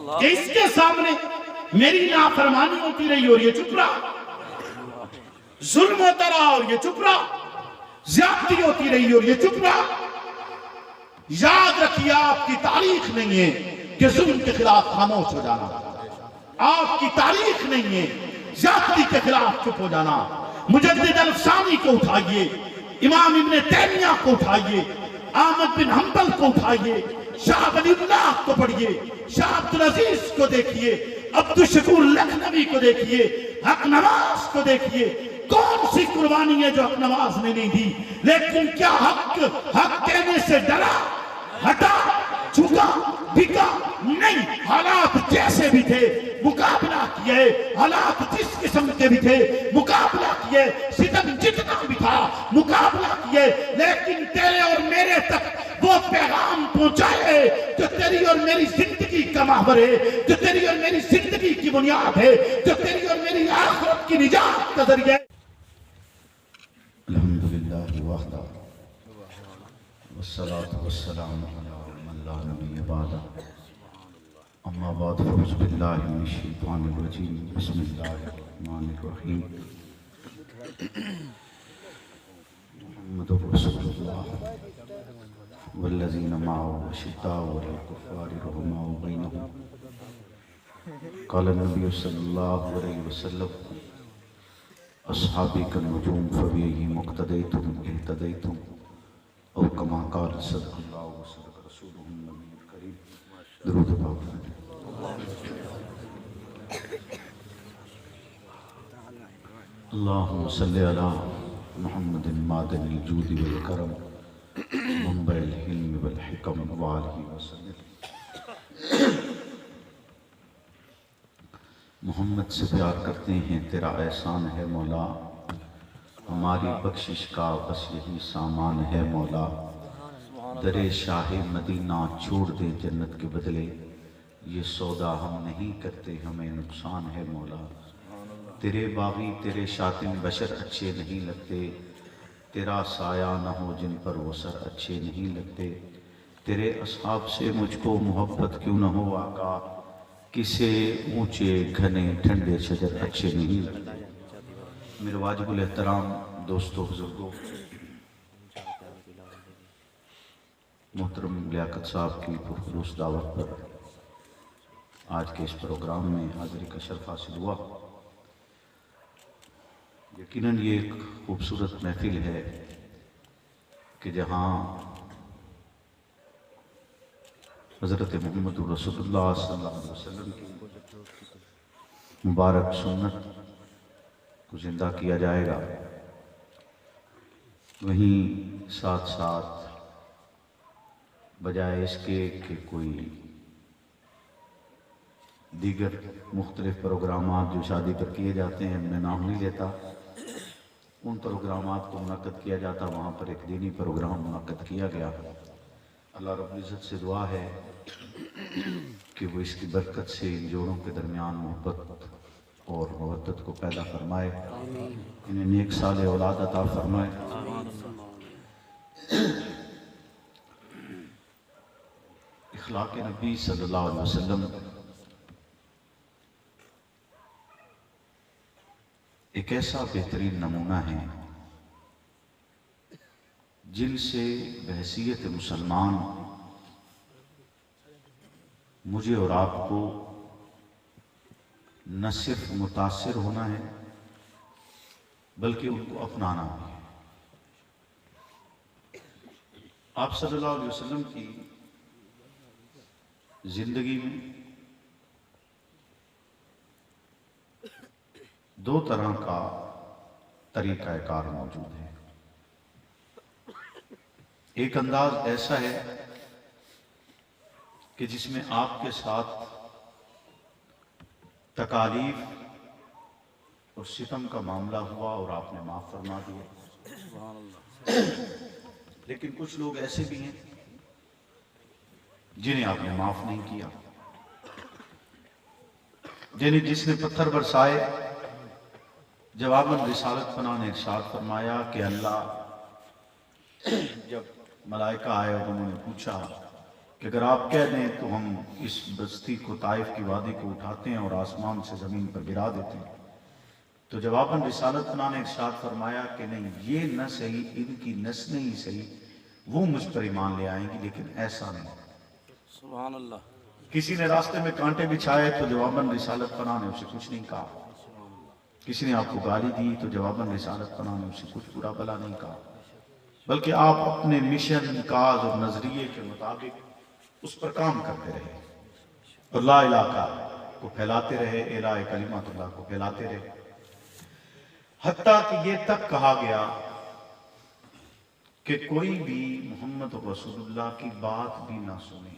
کہ اس کے سامنے میری نافرمانی ہوتی رہی اور یہ چپ رہا، ظلم ہوتا رہا اور یہ چپ رہا، زیادتی ہوتی رہی اور یہ چپ رہا۔ یاد رکھیے آپ کی تاریخ نہیں ہے کہ ظلم کے خلاف خاموش ہو جانا، آپ کی تاریخ نہیں ہے زیادتی کے خلاف چپ ہو جانا۔ مجدد الفسانی کو اٹھائیے، امام ابن تیمیہ کو اٹھائیے، احمد بن حنبل کو اٹھائیے، شاہ ولی اللہ کو پڑھیے، شاہ عبدالعزیز کو دیکھیے، عبدالشکور لکھنوی کو دیکھیے، حق نواز کو دیکھیے۔ کون سی قربانی ہے جو حق نواز نے نہیں دی؟ لیکن کیا حق کہنے سے ڈرا، ہٹا، جھکا، بکا؟ نہیں، حالات جیسے بھی تھے مقابلہ کیے، حالات جس قسم کے بھی تھے مقابلہ کیے، ستم جتنا بھی تھا مقابلہ کیے، لیکن تیرے اور میرے تک وہ پیغام پہنچائے جو تیری اور میری زندگی کا محور ہے، جو تیری اور میری زندگی کی بنیاد ہے، جو تیری اور میری آخرت کی نجات کا ذریعہ ہے۔ الحمدللہ وحدہ والصلاة والسلام علی من لا نبی بعدہ، اما بعد فاعوذ باللہ من الشیطان الرجیم، بسم اللہ الرحمن الرحیم۔ محمد رسول اللہ والذین معه اشداء علی الکفار رحماء بینہم۔ قال النبی صلی اللہ علیہ وسلم اصحابی کالنجوم فبیہم اقتدیتم اہتدیتم، او کما قال صدق اللہ وصدق رسولہ النبی الکریم۔ درود پاک۔ اللہم صلی علی محمد معدن الجود والکرم منبع الحلم والحکم وآلہ وسلم۔ محمد سے پیار کرتے ہیں، تیرا احسان ہے مولا، ہماری بخشش کا بس یہی سامان ہے مولا۔ در شاہ مدینہ چھوڑ دے جنت کے بدلے، یہ سودا ہم نہیں کرتے، ہمیں نقصان ہے مولا۔ تیرے باغی تیرے شاطن بشر اچھے نہیں لگتے، تیرا سایہ نہ ہو جن پر وہ سر اچھے نہیں لگتے۔ تیرے اصحاب سے مجھ کو محبت کیوں نہ ہو آقا، کسے اونچے گھنے ٹھنڈے شجر اچھے نہیں لگتے۔ میرے واجب الاحترام دوستو بزرگوں، محترم لیاقت صاحب کی پرخلوص دعوت پر آج کے اس پروگرام میں حاضری کا شرف حاصل ہوا۔ یقیناً یہ ایک خوبصورت محفل ہے کہ جہاں حضرت محمد رسول اللہ صلی اللہ علیہ وسلم کی مبارک سنت کو زندہ کیا جائے گا، وہیں ساتھ ساتھ بجائے اس کے کہ کوئی دیگر مختلف پروگرامات جو شادی پر کیے جاتے ہیں، میں نام نہیں لیتا، ان پروگرامات کو منعقد کیا جاتا، وہاں پر ایک دینی پروگرام منعقد کیا گیا۔ اللہ رب العزت سے دعا ہے کہ وہ اس کی برکت سے ان جوڑوں کے درمیان محبت اور مودت کو پیدا فرمائے، انہیں نیک صالح اولاد عطا فرمائے۔ اخلاق نبی صلی اللہ علیہ وسلم ایک ایسا بہترین نمونہ ہے جن سے بحیثیت مسلمان مجھے اور آپ کو نہ صرف متاثر ہونا ہے بلکہ ان کو اپنانا بھی ہے۔ آپ صلی اللہ علیہ وسلم کی زندگی میں دو طرح کا طریقہ کار موجود ہے۔ ایک انداز ایسا ہے کہ جس میں آپ کے ساتھ تکالیف اور ستم کا معاملہ ہوا اور آپ نے معاف فرما دیا، لیکن کچھ لوگ ایسے بھی ہیں جنہیں آپ نے معاف نہیں کیا، جس نے پتھر برسائے۔ جواباً رسالت پناہ نے ارشاد فرمایا کہ اللہ جب ملائکہ آئے اور انہوں نے پوچھا کہ اگر آپ کہہ دیں تو ہم اس بستی کو، طائف کی وادی کو اٹھاتے ہیں اور آسمان سے زمین پر گرا دیتے ہیں. تو جواباً رسالت پناہ نے ارشاد فرمایا کہ نہیں، یہ نہ صحیح، ان کی نسلیں ہی صحیح، وہ مجھ پر ایمان لے آئیں گی، لیکن ایسا نہیں. سبحان اللہ. کسی نے راستے میں کانٹے بچھائے تو جواباً رسالت پناہ نے اسے کچھ نہیں کہا. کسی نے آپ کو گالی دی تو جواباً رسالت پناہ نے اسے کچھ برا بھلا نہیں کہا، بلکہ آپ اپنے مشن، کاز اور نظریے کے مطابق اس پر کام کرتے رہے اور لا الہ کو پھیلاتے رہے، الہ کلمات اللہ کو پھیلاتے رہے. حتیٰ کہ یہ تک کہا گیا کہ کوئی بھی محمد رسول اللہ کی بات بھی نہ سنے،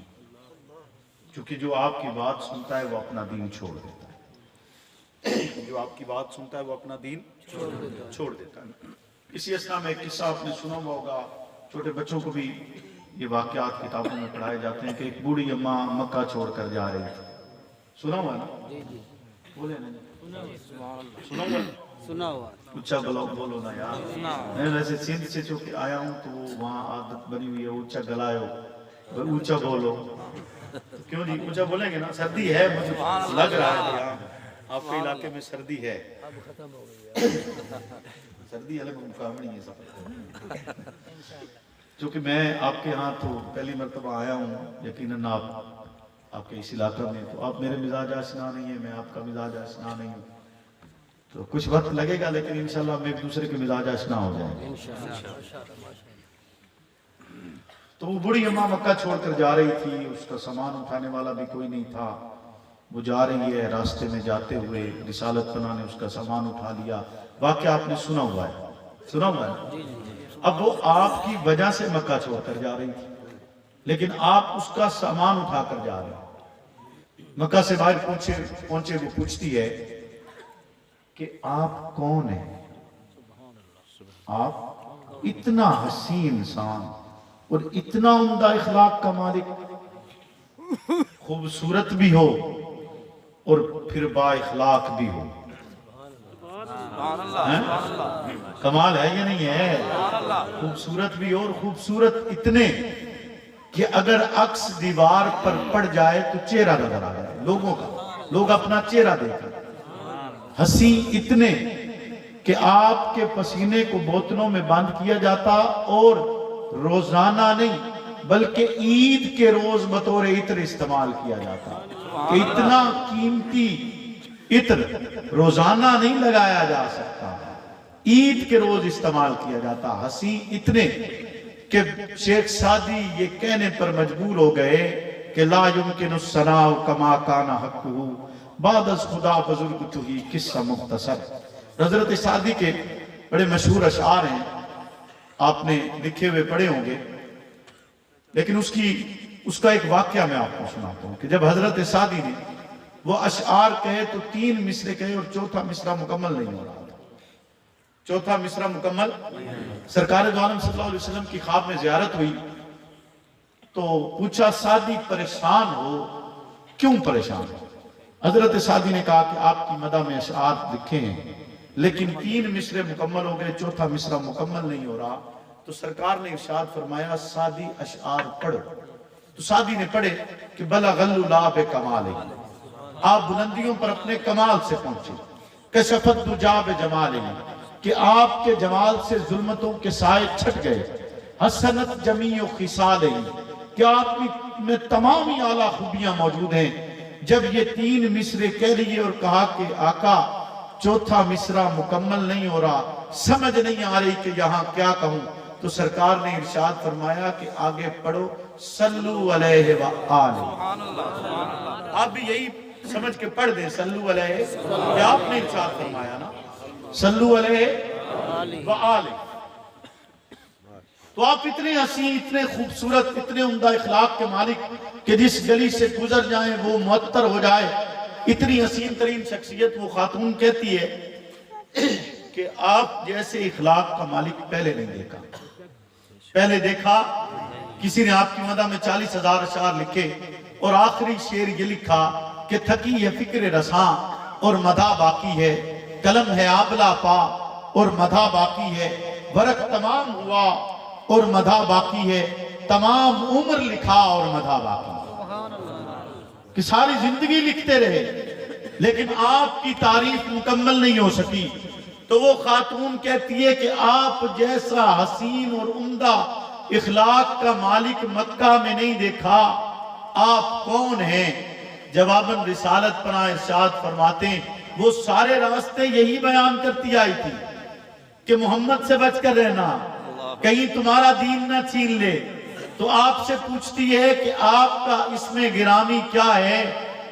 کیونکہ جو آپ کی بات سنتا ہے وہ اپنا دین چھوڑ دیتا ہے. جو آپ کی بات سنتا ہے وہ اپنا دین چھوڑ دیتا ہے. اسی اسنا میں ایک قصہ آپ نے سنا ہوا ہوگا، چھوٹے بچوں کو بھی یہ واقعات کتابوں میں پڑھائے جاتے ہیں، کہ ایک بوڑھی اماں مکہ چھوڑ کر جا رہی تھی. سنا ہوا نا؟ بولے نا؟ سنا ہوا؟ سنا ہوا. اونچا بولو نا یار. میں ویسے سندھ سے چونکہ آیا ہوں تو وہاں عادت بنی ہوئی ہے اونچا گلائے ہو، اونچا بولو. کیوں نہیں اونچا بولیں گے نا؟ سردی ہے، مجھے لگ رہا ہے کہ آپ کے علاقے میں سردی ہے. سردی الگ مقام نہیں ہے سب. چونکہ میں آپ کے ہاں تو پہلی مرتبہ آیا ہوں، یقیناً آپ کے اس علاقہ میں، تو آپ میرے مزاج آشنا نہیں ہیں، میں آپ کا مزاج آشنا نہیں ہوں، تو کچھ وقت لگے گا، لیکن انشاءاللہ ہم ایک دوسرے کے مزاج آشنا ہو جائیں گے. تو وہ بڑی اماں مکہ چھوڑ کر جا رہی تھی، اس کا سامان اٹھانے والا بھی کوئی نہیں تھا. وہ جا رہی ہے، راستے میں جاتے ہوئے رسالت پناہ نے اس کا سامان اٹھا لیا. واقعہ آپ نے سنا ہوا ہے. اب وہ آپ کی وجہ سے مکہ چھوڑ کر جا رہی تھی، لیکن آپ اس کا سامان اٹھا کر جا رہے ہیں. مکہ سے باہر پہنچے وہ پوچھتی ہے کہ آپ کون ہیں؟ آپ اتنا حسین انسان اور اتنا عمدہ اخلاق کا مالک، خوبصورت بھی ہو اور پھر با اخلاق بھی ہو. کمال ہے یا نہیں ہے؟ خوبصورت بھی ہو اور خوبصورت اتنے کہ اگر عکس دیوار پر پڑ جائے تو چہرہ نظر آ جائے لوگوں کا، لوگ اپنا چہرہ دیکھیں. حسین اتنے کہ آپ کے پسینے کو بوتلوں میں بند کیا جاتا اور روزانہ نہیں بلکہ عید کے روز بطور عطر استعمال کیا جاتا. کہ اتنا قیمتی عطر روزانہ نہیں لگایا جا سکتا، عید کے روز استعمال کیا جاتا. حسین اتنے کہ شیخ سعدی یہ کہنے پر مجبور ہو گئے کہ لا یمکن الثناء کما کان حقہ بعد از خدا بزرگ تو ہی قصہ مختصر. حضرت سعدی کے بڑے مشہور اشعار ہیں، آپ نے لکھے ہوئے پڑھے ہوں گے، لیکن اس کا ایک واقعہ میں آپ کو سناتا ہوں کہ جب حضرت سعدی نے وہ اشعار کہے تو 3 مصرے کہے اور چوتھا مصرع مکمل نہیں ہو رہا تھا. چوتھا مصرع مکمل. سرکار دو عالم صلی اللہ علیہ وسلم کی خواب میں زیارت ہوئی تو پوچھا سعدی پریشان ہو؟ کیوں پریشان ہو؟ حضرت سعدی نے کہا کہ آپ کی مدح میں اشعار لکھے ہیں لیکن 3 مصرے مکمل ہو گئے، چوتھا مصرع مکمل نہیں ہو رہا. تو سرکار نے ارشاد فرمایا سعدی اشعار پڑھو. تو سعدی نے پڑھے کہ بلغ اللہ بکمالہ، آپ بلندیوں پر اپنے کمال سے پہنچے. کشفت دجا بجمالہ، کہ آپ کے جمال سے ظلمتوں کے سائے چھٹ گئے. حسنت جمیع خصالہ، کہ آپ میں تمام ہی اعلیٰ خوبیاں موجود ہیں. جب یہ 3 مصرے کہہ لیے اور کہا کہ آقا چوتھا مصرع مکمل نہیں ہو رہا، سمجھ نہیں آ رہی کہ یہاں کیا کہوں، تو سرکار نے ارشاد فرمایا کہ آگے پڑھو صلو علیہ وآلہ. آپ بھی یہی سمجھ کے پڑھ دیں صلو علیہ، کہ آپ نے ارشاد فرمایا نا صلو علیہ وآلہ. تو آپ اتنے حسین، اتنے خوبصورت، اتنے عمدہ اخلاق کے مالک کہ جس گلی سے گزر جائیں وہ معطر ہو جائے. اتنی حسین ترین شخصیت وہ خاتون کہتی ہے کہ آپ جیسے اخلاق کا مالک پہلے نہیں دیکھا. پہلے دیکھا کسی نے آپ کی مدح میں 40,000 اشعار لکھے اور آخری شعر یہ لکھا کہ تھکی ہے فکر رساں اور مدح باقی ہے، قلم ہے آبلہ پا اور مدح باقی ہے، ورق تمام ہوا اور مدح باقی ہے. تمام عمر لکھا اور مدح باقی، کہ ساری زندگی لکھتے رہے لیکن آپ کی تعریف مکمل نہیں ہو سکی۔ تو وہ خاتون کہتی ہے کہ آپ جیسا حسین اور عمدہ اخلاق کا مالک مکہ میں نہیں دیکھا، آپ کون ہیں؟ جواباً رسالت پناہ ارشاد فرماتے ہیں وہ سارے راستے یہی بیان کرتی آئی تھی کہ محمد سے بچ کر رہنا، کہیں تمہارا دین نہ چھین لے۔ تو آپ سے پوچھتی ہے کہ آپ کا اس میں گرامی کیا ہے؟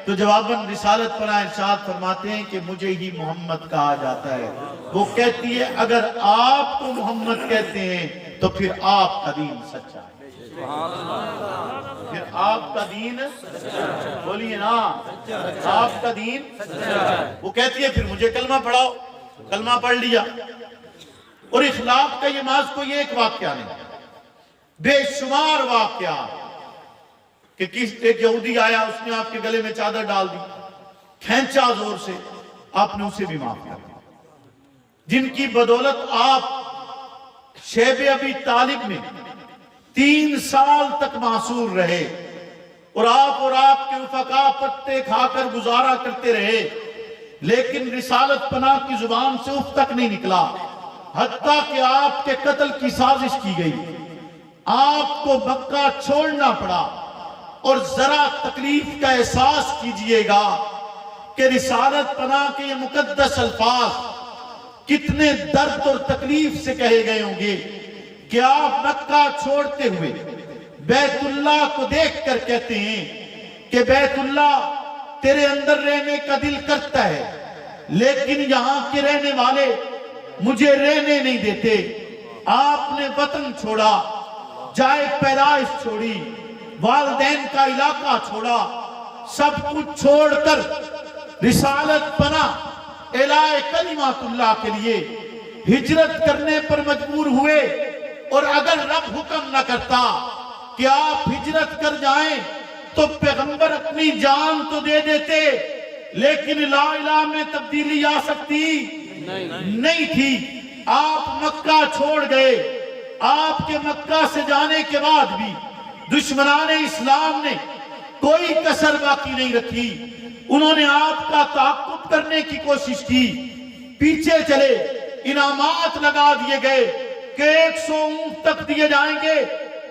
تو جواباً رسالت پناہ ارشاد فرماتے ہیں کہ مجھے ہی محمد کہا جاتا ہے۔ وہ کہتی ہے اگر آپ کو محمد کہتے ہیں تو پھر آپ کا دین سچا ہے، پھر آپ کا دین بولیے نا، آپ کا دین۔ وہ کہتی ہے پھر مجھے کلمہ پڑھاؤ، کلمہ پڑھ لیا۔ اور اخلاق کا یہ محض کوئی ایک واقعہ نہیں، بے شمار واقعہ، کہ ایک یہودی آیا، اس نے آپ کے گلے میں چادر ڈال دی، کھینچا زور سے، آپ نے اسے بھی معاف کر دیا، جن کی بدولت آپ شیب ابی طالب میں 3 سال تک معصور رہے، اور آپ کے رفقا پتے کھا کر گزارا کرتے رہے، لیکن رسالت پناہ کی زبان سے اف تک نہیں نکلا، حتیٰ کہ آپ کے قتل کی سازش کی گئی، آپ کو مکہ چھوڑنا پڑا۔ اور ذرا تکلیف کا احساس کیجئے گا کہ رسالت پناہ کے یہ مقدس الفاظ کتنے درد اور تکلیف سے کہے گئے ہوں گے کہ آپ مکہ چھوڑتے ہوئے بیت اللہ کو دیکھ کر کہتے ہیں کہ بیت اللہ تیرے اندر رہنے کا دل کرتا ہے، لیکن یہاں کے رہنے والے مجھے رہنے نہیں دیتے۔ آپ نے وطن چھوڑا، جائے پیدائش چھوڑی، والدین کا علاقہ چھوڑا، سب کچھ چھوڑ کر رسالت پناہ الہ کلمات اللہ کے لیے ہجرت کرنے پر مجبور ہوئے۔ اور اگر رب حکم نہ کرتا کہ آپ ہجرت کر جائیں تو پیغمبر اپنی جان تو دے دیتے، لیکن لا الہ میں تبدیلی آ سکتی نہیں تھی۔ آپ مکہ چھوڑ گئے، آپ کے مکہ سے جانے کے بعد بھی دشمنان اسلام نے کوئی کسر باقی نہیں رکھی، انہوں نے آپ کا تعاقب کرنے کی کوشش کی، پیچھے چلے، انعامات لگا دیے گئے کہ 100 اونٹ تک دیے جائیں گے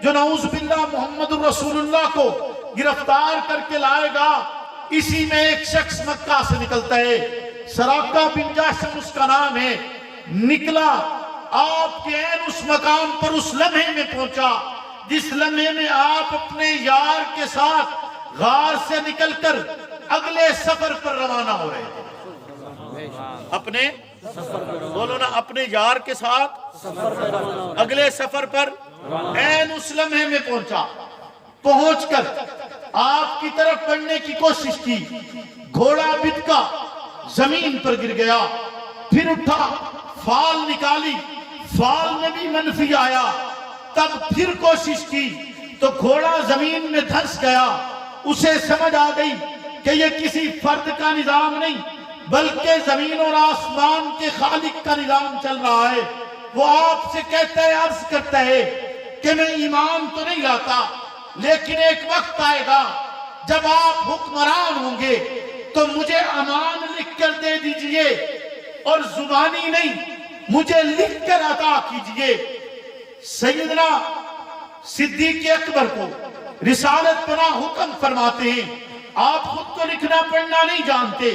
جو نعوذ باللہ محمد رسول اللہ کو گرفتار کر کے لائے گا۔ اسی میں ایک شخص مکہ سے نکلتا ہے، سراقہ بن جاشم اس کا نام ہے، نکلا، آپ کے عین اس مقام پر اس لمحے میں پہنچا جس لمحے میں آپ اپنے یار کے ساتھ غار سے نکل کر اگلے سفر پر روانہ ہو رہے تھے۔ اپنے بولو نا، اپنے یار کے ساتھ اگلے سفر پر عین اس لمحے میں پہنچ کر آپ کی طرف بڑھنے کی کوشش کی، گھوڑا بتکا زمین پر گر گیا، پھر اٹھا، فال نکالی، فال میں بھی منفی آیا، تب پھر کوشش کی تو گھوڑا زمین میں دھنس گیا۔ اسے سمجھ آ گئی کہ یہ کسی فرد کا نظام نہیں بلکہ زمین اور آسمان کے خالق کا نظام چل رہا ہے۔ وہ آپ سے کہتا ہے، عرض کرتا ہے کہ میں ایمان تو نہیں لاتا، لیکن ایک وقت آئے گا جب آپ حکمران ہوں گے تو مجھے امان لکھ کر دے دیجئے، اور زبانی نہیں، مجھے لکھ کر عطا کیجئے۔ سیدنا صدیق اکبر کو رسالت پناہ حکم فرماتے ہیں، آپ خود کو لکھنا پڑھنا نہیں جانتے،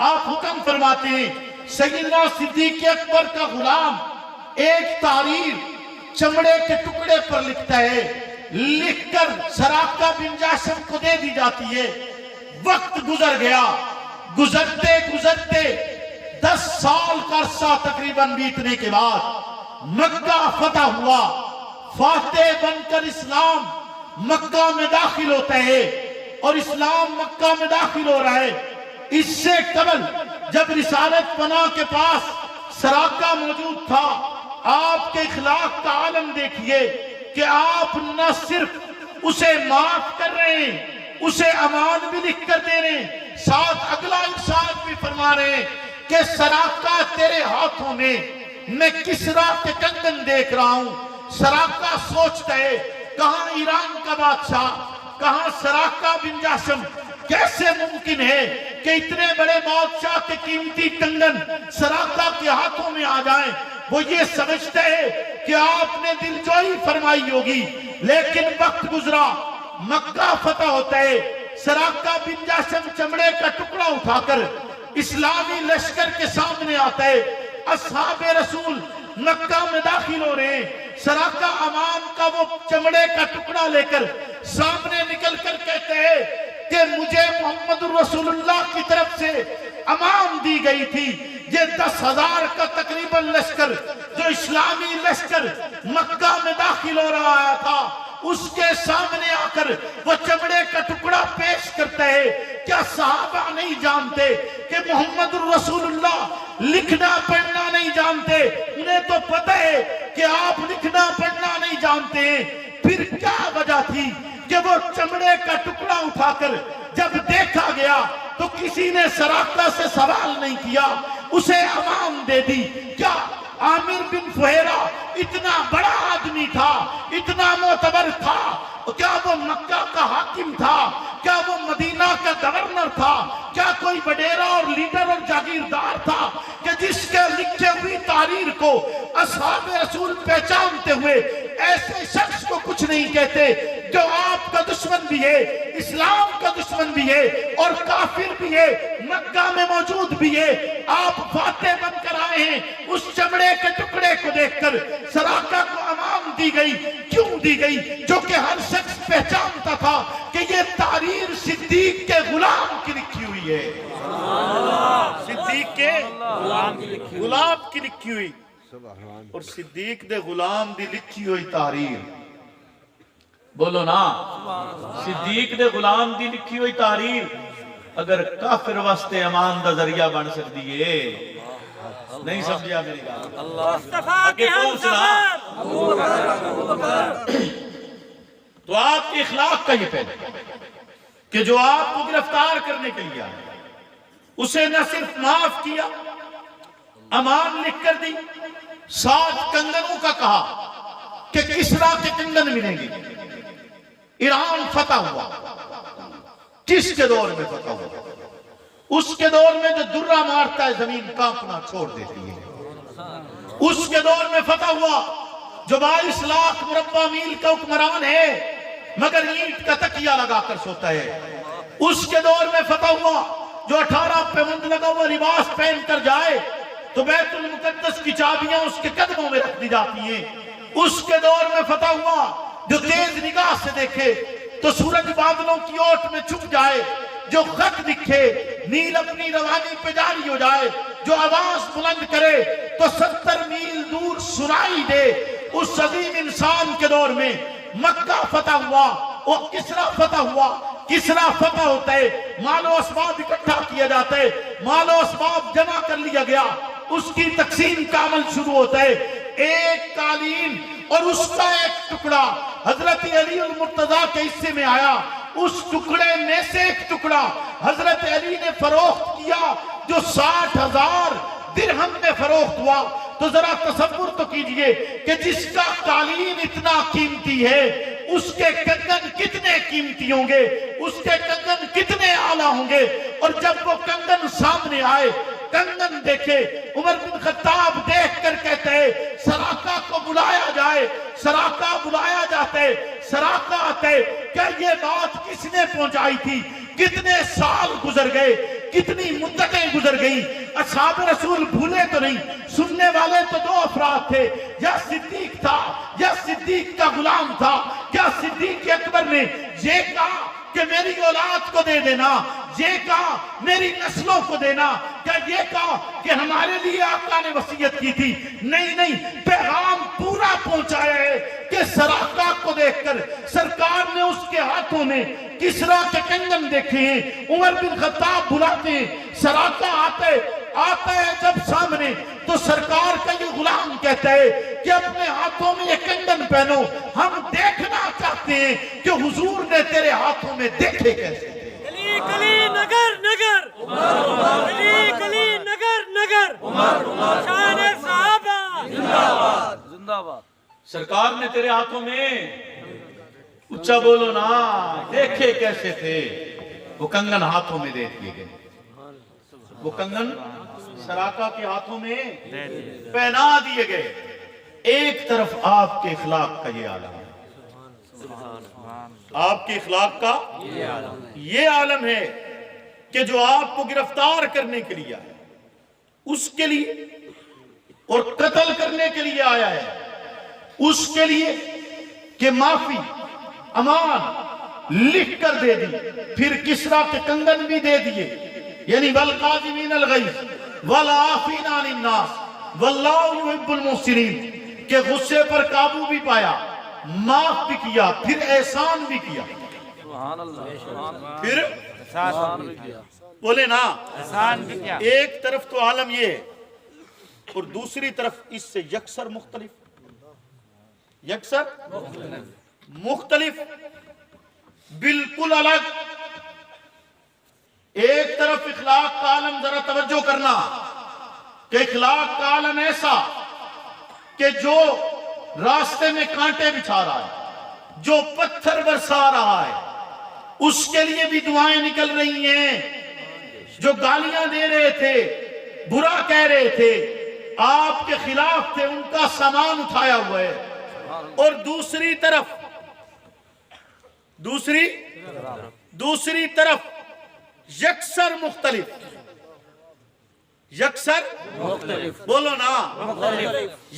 آپ حکم فرماتے ہیں، سیدنا صدیق اکبر کا غلام ایک تحریر چمڑے کے ٹکڑے پر لکھتا ہے، لکھ کر سراقہ بن جاشم کو دے دی جاتی ہے۔ وقت گزر گیا، گزرتے گزرتے 10 سال کا عرصہ تقریباً بیتنے کے بعد مکہ فتح ہوا، فاتح بن کر اسلام مکہ میں داخل ہوتا ہے، اور اسلام مکہ میں داخل ہو رہا ہے۔ اس سے قبل جب رسالت پناہ کے پاس سراقہ موجود تھا، آپ کے اخلاق کا عالم دیکھیے کہ آپ نہ صرف اسے معاف کر رہے ہیں، اسے امان بھی لکھ کر دے رہے ہیں، ساتھ اگلا ارشاد بھی فرما رہے ہیں کہ سراقہ تیرے ہاتھوں میں میں کسرا کے کنگن دیکھ رہا ہوں۔ سراقہ سوچتا ہے کہاں ایران کا بادشاہ، کہاں سراقہ بن جاشم. کیسے ممکن ہے کہ اتنے بڑے بادشاہ کے قیمتی کنگن سراقہ کے ہاتھوں میں آ جائیں؟ وہ یہ سمجھتے ہیں کہ آپ نے دل جوئی فرمائی ہوگی، لیکن وقت گزرا، مکہ فتح ہوتا ہے. سراقہ بن جاشم چمڑے کا ٹکڑا اٹھا کر اسلامی لشکر کے سامنے آتا ہے. اصحاب رسول مکہ میں داخل ہو رہے ہیں. سراقہ امان کا وہ چمڑے کا ٹکڑا لے کر سامنے نکل کر کہتے ہیں کہ مجھے محمد رسول اللہ کی طرف سے امان دی گئی تھی. یہ 10,000 کا تقریباً لشکر جو اسلامی لشکر مکہ میں داخل ہو رہا تھا، اس کے سامنے آ کر وہ چمڑے کا ٹکڑا پیش کرتا ہے. کیا صحابہ نہیں جانتے کہ محمد رسول اللہ لکھنا پڑھنا نہیں جانتے؟ انہیں تو پتہ ہے کہ آپ لکھنا پڑھنا نہیں جانتے ہیں. پھر کیا وجہ تھی کہ وہ چمڑے کا ٹکڑا اٹھا کر جب دیکھا گیا تو کسی نے سراقہ سے سوال نہیں کیا، اسے امان دے دی؟ کیا عامر بن فہیرہ اتنا بڑا آدمی تھا، اتنا معتبر تھا؟ کیا وہ مکہ کا حاکم تھا؟ کیا وہ مدینہ کا گورنر تھا؟ کیا کوئی وڈیرا اور لیڈر اور جاگیردار تھا کہ جس کے لکھے ہوئی تحریر کو اصحاب رسول پہچانتے ہوئے ایسے شخص کو کچھ نہیں کہتے جو آپ کا دشمن بھی ہے، اسلام کا دشمن بھی ہے اور کافر بھی ہے، مکہ میں موجود بھی ہے؟ آپ فاتح بن کر آئے ہیں. اس چمڑے کے ٹکڑے کو دیکھ کر سراقہ کو امان دی گئی. کیوں دی گئی؟ جو کہ ہر شخص پہچانتا تھا کہ یہ تحریر صدیق کے غلام کی لکھی ہوئی ہے. صدیق کے غلام کی لکھی ہوئی. اور صدیق دے غلام دی لکھی ہوئی تحریر، بولو نا، صدیق دے غلام دی لکھی ہوئی تحریر اگر کافر واسطے امان دا ذریعہ بن سکتی ہے. نہیں سمجھا میری بات؟ آگے پوچھنا تو آپ کے اخلاق کا یہ پہلے کہ جو آپ کو گرفتار کرنے کے لیے آئے اسے نہ صرف معاف کیا، امان لکھ کر دی، 7 کنگنوں کا کہا کہ کسرا کے کنگن ملیں گے. ایران فتح ہوا. کس کے دور میں فتح ہوا؟ اس کے دور میں جو درہ مارتا ہے زمین کانپنا چھوڑ دیتی ہے. اس کے دور میں فتح ہوا جو 22 لاکھ مربع میل کا حکمران ہے مگر اینٹ کا تکیہ لگا کر سوتا ہے. اس کے دور میں فتح ہوا جو 18 پیوند لگا ہوا لباس پہن کر جائے تو بیت المقدس کی چابیاں اس کے قدموں میں رکھ دی جاتی ہیں. اس کے دور میں فتح ہوا جو تیز نگاہ سے دیکھے تو سورج بادلوں کی اوٹ میں چھپ جائے، جو خط لکھے نیل اپنی روانی پہ جاری ہو جائے، جو آواز بلند کرے تو 70 میل دور سنائی دے. اس عظیم انسان کے دور میں مکہ فتح ہوا، وہ کسرا فتح ہوا. کسرا فتح ہوتا ہے، مال و اسباب اکٹھا کیا جاتا ہے، مال و اسباب جمع کر لیا گیا، اس کی تقسیم کا عمل شروع ہوتا ہے. ایک قالین اور اس کا ایک ٹکڑا حضرت علی المرتضیٰ کے حصے میں آیا. اس ٹکڑے میں سے ایک ٹکڑا حضرت علی نے فروخت کیا جو 60,000 درہم میں فروخت ہوا. تو ذرا تصور تو کیجئے کہ جس کا قالین اتنا قیمتی ہے اس کے کنگن کتنے قیمتی ہوں گے، اس کے کنگن کتنے اعلیٰ ہوں گے. اور جب وہ کنگن سامنے آئے، کنگن دیکھے، عمر بن خطاب دیکھ کر کہتے ہیں سراقہ کو بلایا جائے. سراقہ بلایا جاتا ہے، سراقہ آتا ہے. کیا یہ بات کس نے پہنچائی تھی؟ کتنے سال گزر گئے، کتنی مدتیں گزر گئیں. اصحاب رسول بھولے تو نہیں، سننے والے تو 2 افراد تھے، یا صدیق تھا یا صدیق کا غلام تھا. کیا صدیق اکبر نے یہ کہا کہ میری اولاد کو دے دینا، یہ کہا میری نسلوں کو دینا، کیا یہ کہا کہ ہمارے لیے آقا نے وصیت کی تھی؟ نہیں نہیں، پیغام پورا پہنچایا ہے کہ سراقہ کو دیکھ کر سرکار نے اس کے ہاتھوں میں کسرا کے کنگن دیکھے ہیں. عمر بن خطاب بلاتے ہیں، سراقہ آتا ہے جب سامنے تو سرکار کا یہ غلام کہتا ہے کہ اپنے ہاتھوں میں یہ کنگن پہنو، ہم دیکھنا چاہتے ہیں کہ حضور نے تیرے ہاتھوں میں دیکھے کیسے. گلی گلی نگر نگر گلی گلی نگر نگر شان صحابہ زندہ باد. سرکار نے تیرے ہاتھوں میں اچھا بولو نا، دیکھے کیسے تھے؟ وہ کنگن ہاتھوں میں دے دیے گئے، وہ کنگن سراقہ کے ہاتھوں میں پہنا دیے گئے۔ ایک طرف آپ کے اخلاق کا یہ عالم ہے، آپ کے اخلاق کا یہ عالم ہے کہ جو آپ کو گرفتار کرنے کے لیے آیا، اس کے لیے اور قتل کرنے کے لیے آیا ہے، اس کے لیے کہ معافی امان لکھ کر دے دی، پھر کسریٰ کے کنگن بھی دے دیے، یعنی والقاظمین الغیظ والعافین عن الناس واللہ یحب المحسنین، کہ غصے پر قابو بھی پایا، معاف بھی کیا، پھر احسان بھی کیا۔ سبحان اللہ، پھر احسان بھی کیا، بولے نا، احسان بھی کیا۔ ایک طرف تو عالم یہ ہے اور دوسری طرف اس سے یکسر مختلف، یکسر مختلف، بالکل الگ۔ ایک طرف اخلاق کا عالم، ذرا توجہ کرنا کہ اخلاق کا عالم ایسا کہ جو راستے میں کانٹے بچھا رہا ہے، جو پتھر برسا رہا ہے، اس کے لیے بھی دعائیں نکل رہی ہیں، جو گالیاں دے رہے تھے، برا کہہ رہے تھے، آپ کے خلاف تھے، ان کا سامان اٹھایا ہوا ہے۔ اور دوسری طرف یکسر مختلف، یکسر مختلف، بولو نا،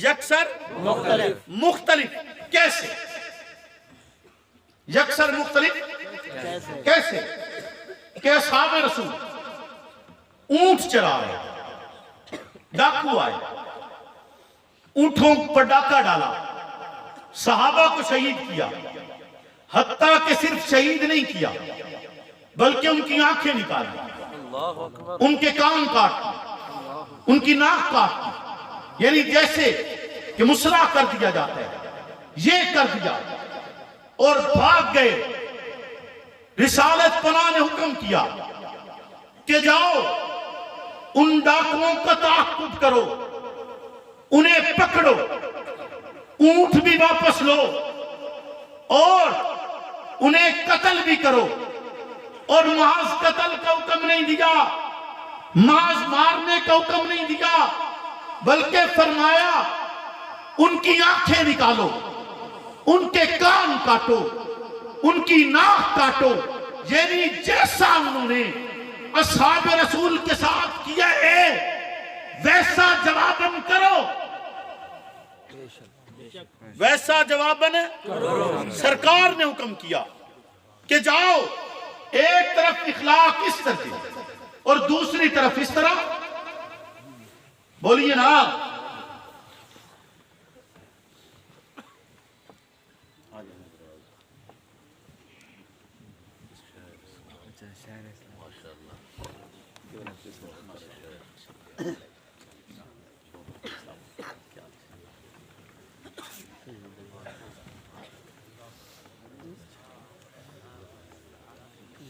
یکسر مختلف کیسے؟ یکسر مختلف کیسے؟ کہ اصحاب رسول اونٹ چرا رہے، ڈاکو آئے، اونٹوں پر ڈاکہ ڈالا، صحابہ کو شہید کیا، حتیٰ کہ صرف شہید نہیں کیا بلکہ ان کی آنکھیں نکالی، اللہ اکبر، ان کے کان کاٹ، ان کی ناک کاٹ، یعنی جیسے کہ مسرح کر دیا جاتا ہے، یہ کر دیا اور بھاگ گئے۔ رسالت پناہ نے حکم کیا کہ جاؤ ان ڈاکوؤں کا تعاقب کرو، انہیں پکڑو، اونٹ بھی واپس لو اور انہیں قتل بھی کرو۔ اور محض قتل کا حکم نہیں دیا، محض مارنے کا حکم نہیں دیا، بلکہ فرمایا ان کی آنکھیں نکالو، ان کے کان کاٹو، ان کی ناک کاٹو، یعنی جیسا انہوں نے اصحاب رسول کے ساتھ کیا ہے ویسا جواباً کرو، ویسا جواباً سرکار نے حکم کیا کہ جاؤ، ایک طرف اخلاق اس طرح اور دوسری طرف اس طرح، بولیے نا۔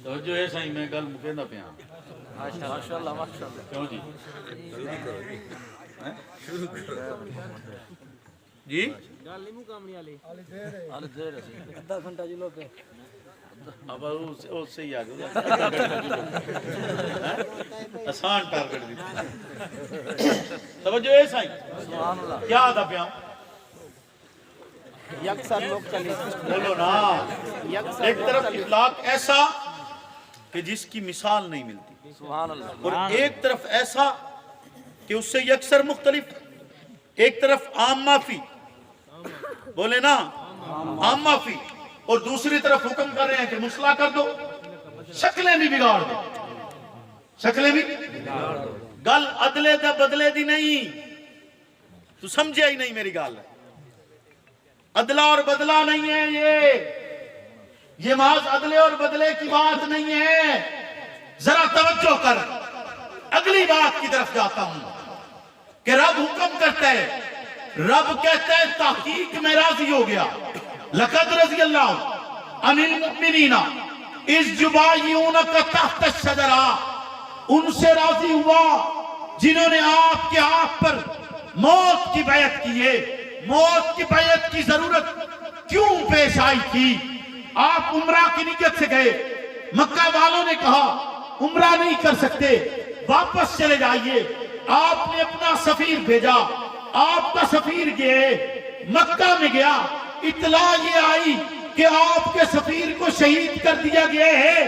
تو جو ہے سائیں میں گل مکے نہ پیا، ماشاءاللہ ماشاءاللہ، کیوں جی؟ جی آلے دیر ہے، آدھا گھنٹہ جلو پہ اب اس سے ہی آگے آسان ٹارگٹ دی، توجہ ہے سائیں، سبحان اللہ، کیا آدھا پیا؟ یکسر مختلف، بولو نا۔ ایک طرف اخلاق ایسا کہ جس کی مثال نہیں ملتی، سبحان اللہ، اور ایک طرف ایسا کہ اس سے یکسر مختلف، ایک طرف عام معافی، بولے نا عام معافی، اور دوسری طرف حکم کر رہے ہیں کہ مصلح کر دو، شکلیں بھی بگاڑ دو، شکلیں بھی گل عدلے دا بدلے دی نہیں، تو سمجھے ہی نہیں میری گل، عدلہ اور بدلہ نہیں ہے یہ محض عدلے اور بدلے کی بات نہیں ہے۔ ذرا توجہ کر، اگلی بات کی طرف جاتا ہوں کہ رب حکم کرتا ہے، رب کہتا ہے تحقیق میں راضی ہو گیا، لقد رضی اللہ عن المؤمنین اذ یبایعونک تحت الشجرہ، ان سے راضی ہوا جنہوں نے آپ کے ہاتھ پر موت کی بیعت کی ہے۔ موت کی بیعت کی ضرورت کیوں پیش آئی تھی؟ آپ عمرہ کی نیت سے گئے، مکہ والوں نے کہا عمرہ نہیں کر سکتے، واپس چلے جائیے۔ آپ نے اپنا سفیر بھیجا، آپ کا سفیر گئے، مکہ میں گیا، اطلاع یہ آئی کہ آپ کے سفیر کو شہید کر دیا گیا ہے۔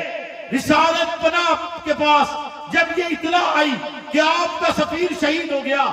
رسالت پناہ کے پاس جب یہ اطلاع آئی کہ آپ کا سفیر شہید ہو گیا،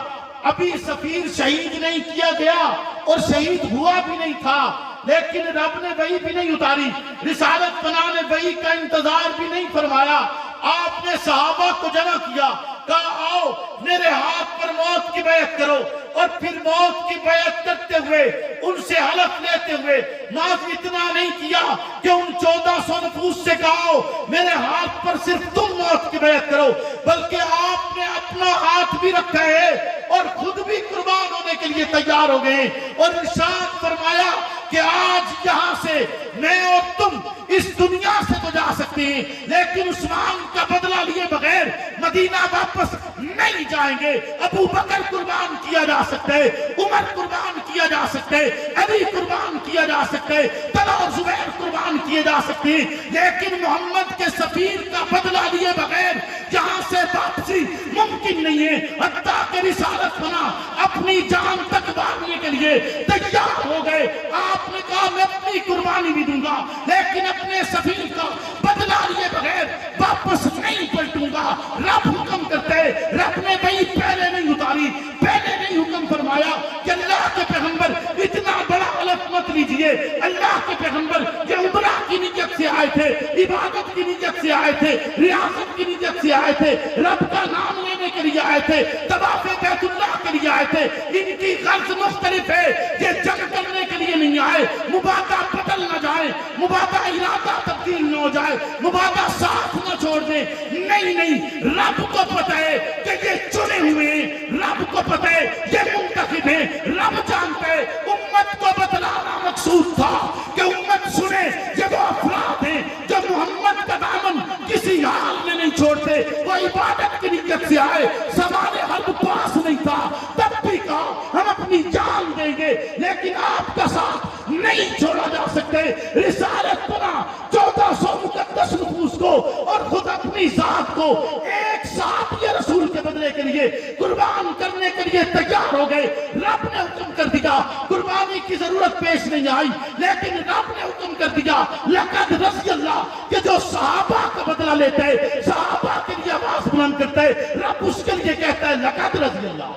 ابھی سفیر شہید نہیں کیا گیا اور شہید ہوا بھی نہیں تھا، لیکن رب نے وحی بھی نہیں اتاری، رسالت پناہ نے وحی کا انتظار بھی نہیں فرمایا۔ آپ نے صحابہ کو جمع کیا، کہا آؤ میرے ہاتھ پر موت کی بیعت کرو، اور پھر موت کی بیعت کرتے ہوئے ان سے حلف لیتے ہوئے ناز اتنا نہیں کیا کہ ان 1400 نفوس سے کہا میرے ہاتھ پر صرف تم موت کی بیعت کرو، بلکہ آپ نے اپنا ہاتھ بھی رکھا ہے اور خود بھی قربان ہونے کے لیے تیار ہو گئے، اور ارشاد فرمایا کہ آج یہاں سے میں اور تم اس دنیا سے تو جا سکتے ہیں، لیکن عثمان کا بدلہ لیے بغیر مدینہ واپس نہیں جائیں گے۔ ابو بکر قربان کیا جا سکتا ہے، عمر قربان کیا جا سکتا ہے، علی قربان کیا جا سکتا ہے، طلحہ اور زبیر قربان کیے جا سکتے ہیں، لیکن محمد کے سفیر کا بدلہ لیے بغیر یہاں سے واپسی ممکن نہیں ہے۔ حتیٰ کہ رسالت پناہ اپنی جان تک مارنے کے لیے تیار ہو گئے۔ آپ نے کہا میں اپنی قربانی بھی دوں گا، لیکن اپنے سفیر کا بدلہ لیے بغیر واپس نہیں پلٹوں گا۔ رب حکم کرتے، رب نے وہی پہلے نہیں اتاری، پہلے نہیں حکم فرمایا کہ اللہ کے پیغمبر اتنا بڑا حلف مت لیجئے۔ اللہ کے پیغمبر یہ عمرہ کی نیت سے آئے تھے، عبادت کی نیت سے آئے تھے، ریاست کی نیت سے آئے تھے، رب کا نام لینے کے لیے آئے تھے، طواف بیت اللہ کے لیے آئے تھے۔ ان کی غرض مختلف ہے، یہ جنگ کرنے کے لیے نہیں آئے، مبادہ بدل نہ جائے، مبادہ ارادہ تبدیل نہ ہو جائے، مبادہ ساتھ نہ چھوڑ دیں۔ نہیں، رب کو پتہ ہے کہ یہ چنے ہوئے ہیں، رب کو پتہ ہے یہ منتخب ہیں، رب جانتے ہیں امت کو بتلانا مقصود تھا کہ امت سنے یہ وہ افراد ہیں جو محمد کا دامن کسی حال میں نہیں چھوڑتے۔ وہ عبادت کی نیت سے آئے، سوال حرب پاس نہیں تھا، تب بھی کہا ہم اپنی جان دیں گے، لیکن آپ کا ساتھ نہیں چھوڑا جا سکتے۔ رسالت پناہ 1400 مقدس نفوس کو اور خود اپنی ذات کو ایک ساتھ یہ رسول کے بدلے کے لیے قربان کرنے کے لیے تیار ہو گئے۔ رب نے حکم کر دیا، قربانی کی ضرورت پیش نہیں آئی، لیکن رب نے حکم کر دیا لقد رضی اللہ، کہ جو صحابہ کا بدلہ لیتے ہیں، صحابہ کے لیے آواز بلند کرتے ہیں، رب اس کے لیے کہتا ہے لقد رضی اللہ۔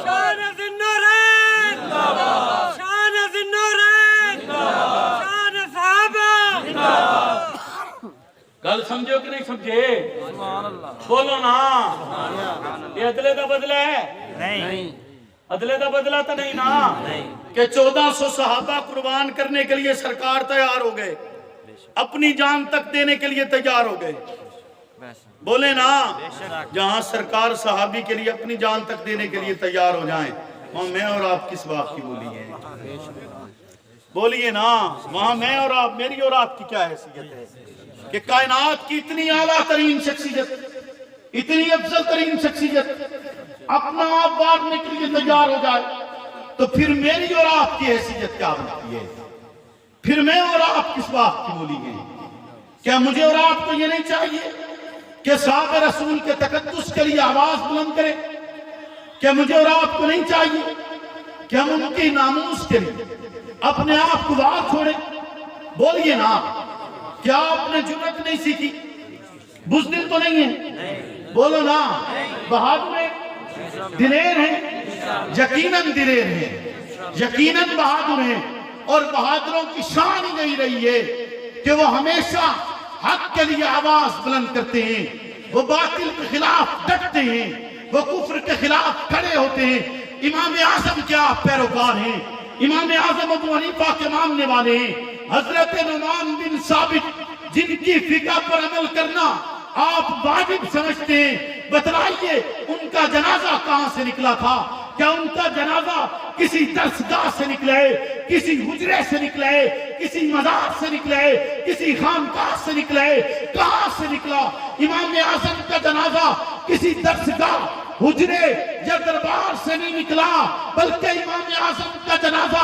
شان ذی-النورین، شان ذی-النورین، شان صحابہ۔ گل سمجھو کہ نہیں سمجھے؟ بولو نا، یہ عدلے دا بدلہ ہے؟ نہیں، عدلے دا بدلہ تو نہیں نا، کہ 1400 صحابہ قربان کرنے کے لیے سرکار تیار ہو گئے، اپنی جان تک دینے کے لیے تیار ہو گئے۔ بولے نا، جہاں سرکار صحابی کے لیے اپنی جان تک دینے کے لیے تیار ہو جائیں، وہاں میں اور آپ کس بات کی بولی ہے؟ بولیے نا، وہاں میں اور آپ، میری اور آپ کی کیا حیثیت ہے کہ کائنات کی اتنی اعلیٰ ترین شخصیت، اتنی افضل ترین شخصیت اپنا آپ بانٹنے کے لیے تیار ہو جائے، تو پھر میری اور آپ کی حیثیت کیا بنتی ہے؟ پھر میں اور آپ کس بات کی بولی ہے؟ کیا مجھے اور آپ کو یہ نہیں چاہیے کہ صحابہ رسول کے تقدس کے لیے آواز بلند کریں؟ کیا مجھے اور آپ کو نہیں چاہیے کہ ہم ان کی ناموس کے لیے اپنے آپ کو باہر چھوڑیں؟ بولیے نا، کیا آپ نے جرأت نہیں سیکھی؟ بزدل تو نہیں ہے؟ بولو نا، بہادر ہیں، دلیر ہیں، یقیناً دلیر ہیں، یقیناً بہادر ہیں، اور بہادروں کی شان ہی نہیں رہی ہے کہ وہ ہمیشہ حق کے لیے آواز بلند کرتے ہیں، وہ باطل کے خلاف ڈٹتے ہیں، وہ کفر کے خلاف کھڑے ہوتے ہیں۔ امام اعظم کیا پیروکار ہیں، امام اعظم ابو حنیفہ کے ماننے والے ہیں۔ حضرت نعمان بن ثابت جن کی فقہ پر عمل کرنا آپ واجب سمجھتے ہیں، بتلائیے ان کا جنازہ کہاں سے نکلا تھا؟ کیا ان کا جنازہ کسی درسگاہ سے نکلے، کسی حجرے سے نکلے، کسی مزار سے نکلے، کسی خانقاہ سے نکلے؟ کہاں سے نکلا؟ امام اعظم کا جنازہ کسی درسگاہ، حجرے یا دربار سے نہیں نکلا، بلکہ امام اعظم کا جنازہ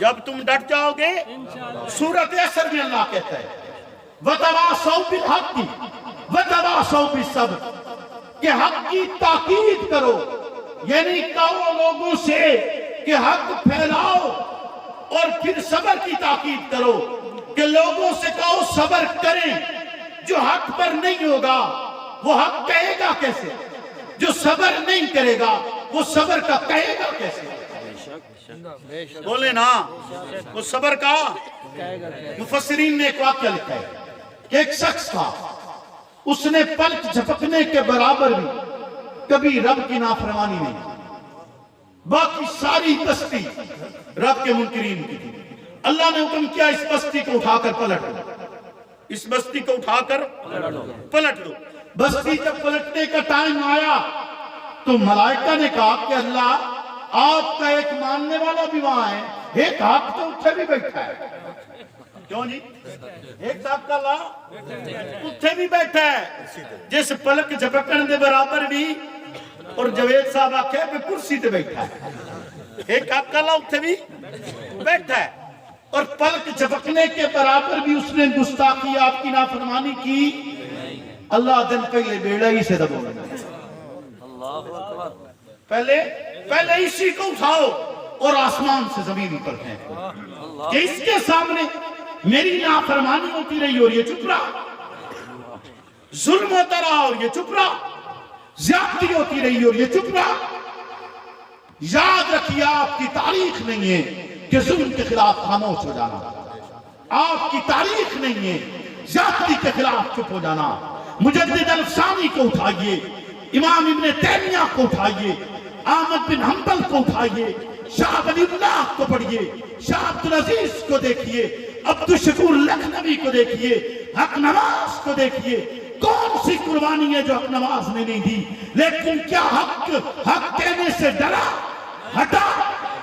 جب تم ڈٹ جاؤ گے سورت اثر میں اللہ کہتا ہے وَتَوَاصَوْا بِالْحَقِّ وَتَوَاصَوْا بِالصَّبْرِ کہ حق کی تاکید کرو، یعنی کہو لوگوں سے کہ حق پھیلاؤ، اور پھر صبر کی تاکید کرو کہ لوگوں سے کہو صبر کریں۔ جو حق پر نہیں ہوگا وہ حق کہے گا کیسے؟ جو صبر نہیں کرے گا وہ صبر کا کہے گا کیسے؟ بولے نا، وہ صبر کا۔ مفسرین نے ایک واقعہ لکھا ہے کہ ایک شخص تھا، اس نے پلک جھپکنے کے برابر بھی کبھی رب کی نافرمانی نہیں کی، باقی ساری بستی رب کے منکرین کی تھی۔ اللہ نے حکم کیا اس بستی کو اٹھا کر پلٹ دو، اس بستی کو اٹھا کر پلٹ دو۔ بستی جب پلٹنے کا ٹائم آیا تو ملائکہ نے کہا کہ اللہ آپ کا ایک ماننے والا بھی وہاں ہے، ایک آپ تو اٹھے بھی بیٹھا ہے۔ کیوں جی؟ ایک صاحب کا اللہ اٹھے بھی بیٹھا ہے، جس پلک جھپکن دے برابر بھی، اور جوید صاحب آکھے پہ کرسی تے بیٹھا ہے۔ ایک آپ کا اللہ اٹھے بھی بیٹھا ہے، اور پلک جھپکنے کے برابر بھی اس نے گستاخی آپ کی نافرمانی کی۔ اللہ دن پہلے بیڑا ہی سے دبو پہلے اسی کو اٹھاؤ اور آسمان سے زمین پر پھینکو کہ اس کے سامنے میری نافرمانی ہوتی رہی اور یہ چپ رہا، ظلم ہوتا رہا اور یہ چپ رہا، زیادتی ہوتی رہی اور یہ چپ رہا۔ یاد رکھیے آپ کی تاریخ نہیں ہے کہ ظلم کے خلاف خاموش ہو جانا، آپ کی تاریخ نہیں ہے زیادتی کے خلاف چپ ہو جانا۔ مجدد الفسانی کو اٹھائیے، امام ابن تیمیہ کو اٹھائیے، احمد بن حنبل کو اٹھائیے، شاہ ولی اللہ کو پڑھیے، شاہ عبدالعزیز کو دیکھیے، عبدالشکور لکھنوی کو دیکھیے، حق نواز کو دیکھیے۔ کون سی قربانی ہے جو حق نواز نے نہیں دی؟ لیکن کیا حق کہنے سے ڈرا، ہٹا،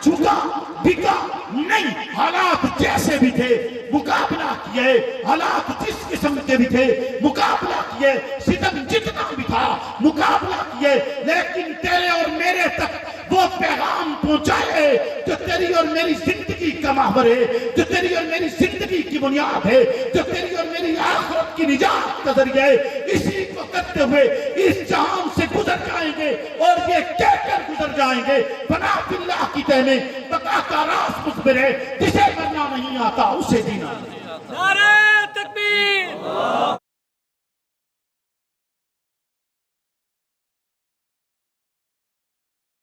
جھکا، بکا؟ نہیں، حالات جیسے بھی تھے مقابلہ کیے، حالات جس قسم کے بھی تھے مقابلہ کیے، ستم جتنا بھی تھا مقابلہ کیے، لیکن تیرے اور میرے تک وہ پیغام پہنچائے جو تیری اور میری زندگی کا محور ہے، جو تیری اور میری زندگی کی بنیاد ہے، جو تیری اور میری آخرت کی نجات کا ذریعہ ہے۔ اسی کو کرتے ہوئے اس جہان سے گزر جائیں گے، اور یہ کہہ کر گزر جائیں گے بنا فی اللہ کی تہنے بقا کا راز مخبر ہے، جسے مرنا نہیں آتا اسے جینا۔ نعرہ تکبیر!